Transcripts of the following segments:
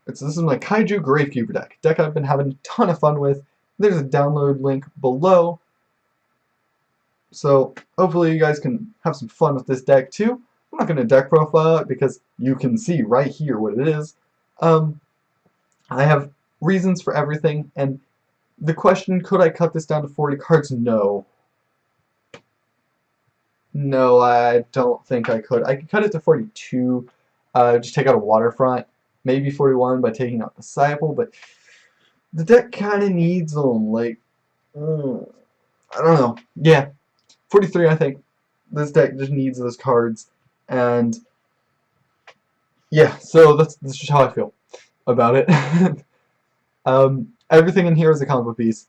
This is my Kaiju Gravekeeper deck I've been having a ton of fun with. There's a download link below, so hopefully you guys can have some fun with this deck too. I'm not going to deck profile it because you can see right here what it is. I have reasons for everything, and the question, could I cut this down to 40 cards? No. No, I don't think I could. I could cut it to 42, just take out a Waterfront, maybe 41 by taking out Disciple, but the deck kind of needs them, like, I don't know. Yeah, 43, I think. This deck just needs those cards, and yeah, so that's just how I feel about it. Everything in here is a combo piece.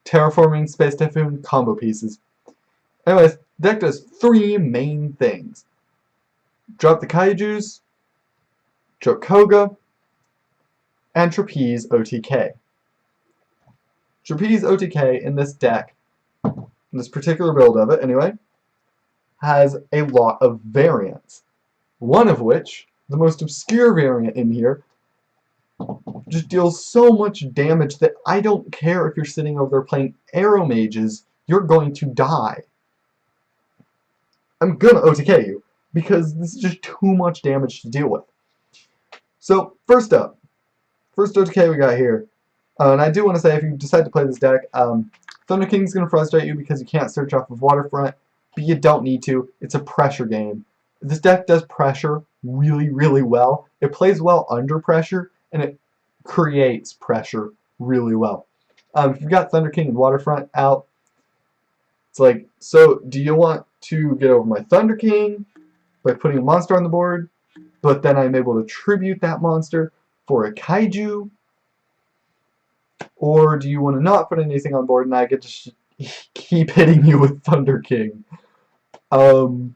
Terraforming, Space Typhoon, combo pieces. Anyways, deck does three main things. Drop the Kaijus, drop Koga, and Trapeze OTK. Trapeze OTK in this deck, in this particular build of it anyway, has a lot of variants. One of which, the most obscure variant in here, just deals so much damage that I don't care if you're sitting over there playing Arrow Mages, you're going to die. I'm gonna OTK you, because this is just too much damage to deal with. So, first up, first OTK we got here. And I do want to say, if you decide to play this deck, Thunder King's going to frustrate you because you can't search off of Waterfront, but you don't need to. It's a pressure game. This deck does pressure really, really well. It plays well under pressure, and it creates pressure really well. If you've got Thunder King and Waterfront out, it's like, so do you want to get over my Thunder King by putting a monster on the board, but then I'm able to tribute that monster for a Kaiju? Or do you want to not put anything on board and I get to keep hitting you with Thunder King? So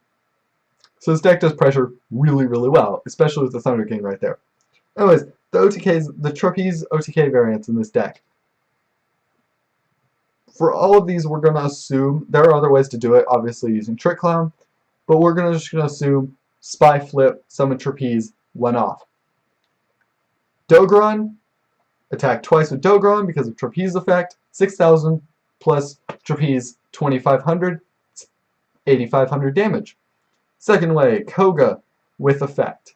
this deck does pressure really, really well, especially with the Thunder King right there. Anyways, the OTKs, the Trapeze OTK variants in this deck. For all of these, we're going to assume, there are other ways to do it, obviously using Trick Clown, but we're just going to assume Spy Flip, Summon Trapeze, went off. Dogron, attack twice with Dogron because of Trapeze effect, 6,000 plus Trapeze 2,500, 8,500 damage. Second way, Koga with effect.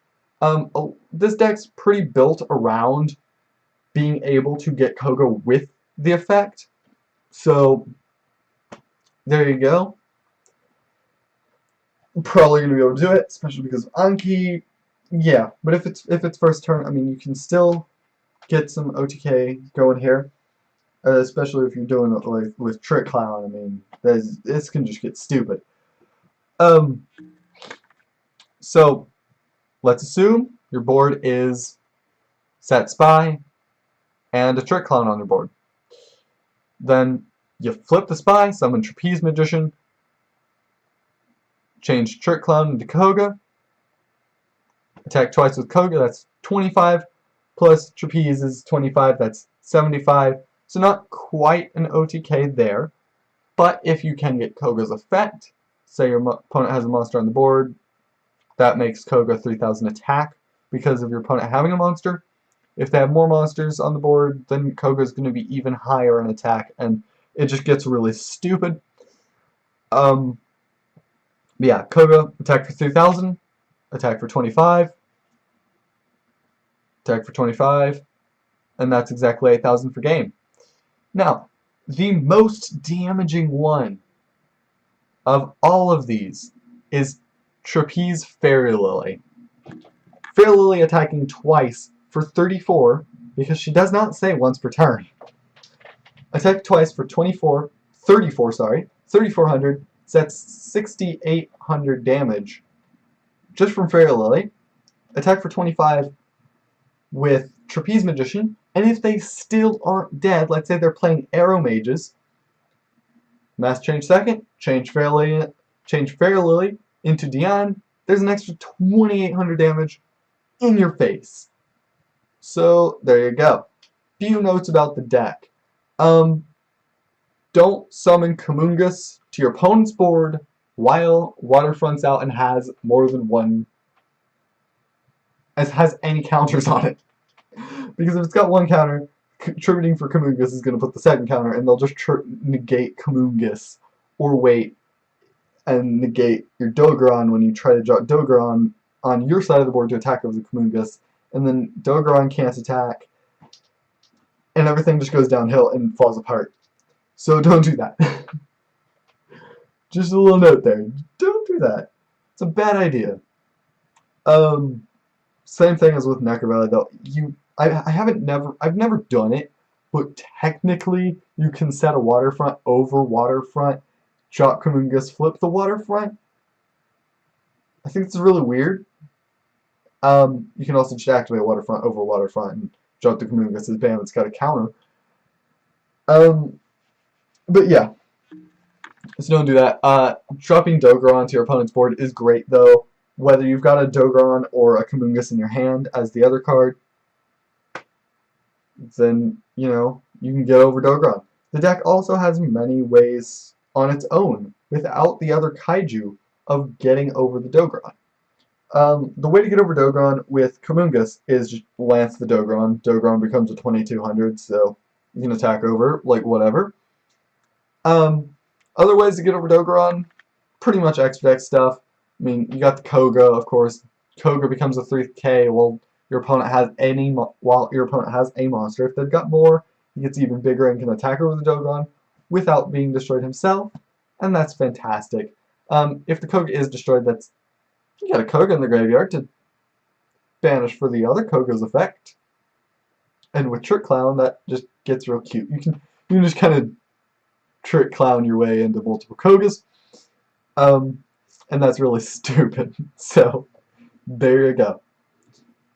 This deck's pretty built around being able to get Koga with the effect, so there you go. Probably gonna be able to do it, especially because of Anki. Yeah, but if it's first turn, I mean, you can still get some OTK going here, especially if you're doing it with Trick Clown. I mean, this can just get stupid. So let's assume your board is set Spy and a Trick Clown on your board. Then you flip the Spy, summon Trapeze Magician, change Trick Clown into Koga, attack twice with Koga, that's 25, plus Trapeze is 25, that's 75, so not quite an OTK there, but if you can get Koga's effect, say your opponent has a monster on the board, that makes Koga 3,000 attack because of your opponent having a monster. If they have more monsters on the board, then Koga's going to be even higher in attack, and it just gets really stupid. Yeah, Koga, attack for 3,000, attack for 25, attack for 25, and that's exactly 8,000 for game. Now, the most damaging one of all of these is Trapeze Fairy Lily. Fairy Lily attacking twice for 34, because she does not say once per turn. Attack twice for 34, sorry, 3,400, that's 6,800 damage just from Fairy Lily. Attack for 25 with Trapeze Magician, and if they still aren't dead, let's say they're playing Arrow Mages, Mass Change second, change Fairy Lily into Diane, there's an extra 2,800 damage in your face. So there you go. Few notes about the deck. Don't summon Kamungus to your opponent's board while Waterfront's out and has more than one, has any counters on it. Because if it's got one counter, contributing for Kamungus is going to put the second counter, and they'll just negate Kamungus, or wait, and negate your Dogron when you try to drop Dogron on your side of the board to attack over the Kamungus, and then Dogron can't attack, and everything just goes downhill and falls apart. So don't do that. Just a little note there. Don't do that. It's a bad idea. Same thing as with Necro though. I've never done it, but technically you can set a waterfront over waterfront, drop Kamungus, flip the waterfront. I think it's really weird. You can also just activate waterfront over waterfront and drop the Kamungus as bam, it's got a counter. But yeah. So don't do that. Dropping Dogron to your opponent's board is great though. Whether you've got a Dogron or a Kamungus in your hand as the other card, then, you know, you can get over Dogron. The deck also has many ways on its own, without the other Kaiju, of getting over the Dogron. The way to get over Dogron with Kamungus is just lance the Dogron. Dogron becomes a 2200, so you can attack over, like whatever. Other ways to get over Dogron, pretty much extra deck stuff. I mean, you got the Koga, of course. Koga becomes a 3K while your opponent has a monster. If they've got more, he gets even bigger and can attack over the Dogron without being destroyed himself, and that's fantastic. If the Koga is destroyed, you got a Koga in the graveyard to banish for the other Koga's effect. And with Trick Clown, that just gets real cute. You can just kind of Trick Clown your way into multiple Kogas. And that's really stupid. So, there you go.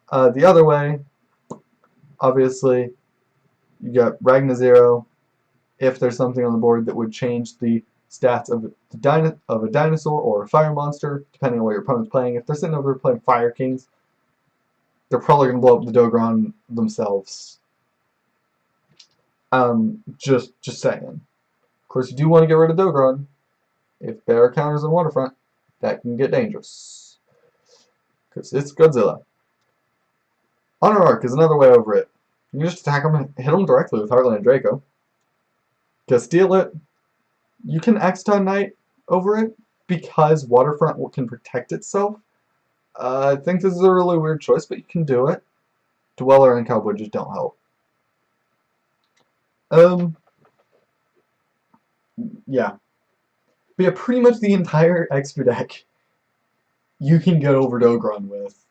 The other way, obviously, you got Ragna Zero. If there's something on the board that would change the stats of a dinosaur or a fire monster, depending on what your opponent's playing. If they're sitting over playing Fire Kings, they're probably going to blow up the Dogron themselves. Just saying. Of course, you do want to get rid of Dogron. If there are counters on Waterfront, that can get dangerous. Because it's Godzilla. Honor Arc is another way over it. You can just attack them and hit them directly with Heartland Draco. Steal it. You can Exton Knight over it because Waterfront can protect itself. I think this is a really weird choice, but you can do it. Dweller and Cowboy just don't help. Yeah. But yeah, pretty much the entire extra deck you can get over Dogron with.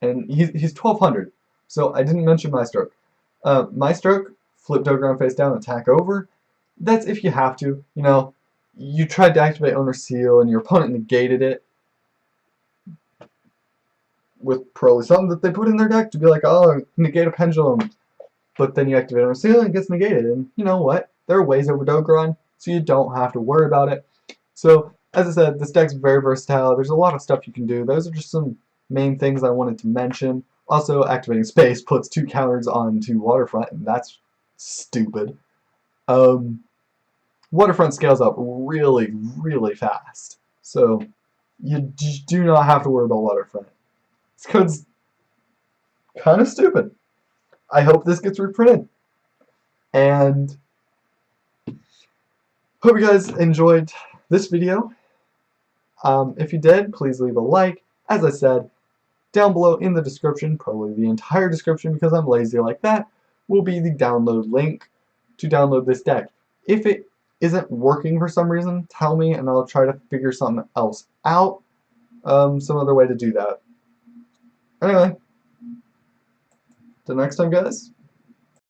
And he's 1200. So I didn't mention My Stroke. My Stroke, flip Dogron face down, attack over. That's if you have to. You know, you tried to activate Owner Seal and your opponent negated it with probably something that they put in their deck to be like, oh, negate a Pendulum. But then you activate Owner Seal and it gets negated. And you know what? There are ways over Dogron, so you don't have to worry about it. So, as I said, this deck's very versatile. There's a lot of stuff you can do. Those are just some main things I wanted to mention. Also, activating Space puts 2 counters onto Waterfront, and that's stupid. Waterfront scales up really, really fast. So, you do not have to worry about Waterfront. This code's kind of stupid. I hope this gets reprinted. And hope you guys enjoyed this video. If you did, please leave a like. As I said, down below in the description, probably the entire description because I'm lazy like that, will be the download link to download this deck. If it isn't working for some reason, tell me and I'll try to figure something else out. Some other way to do that. Anyway, till next time, guys.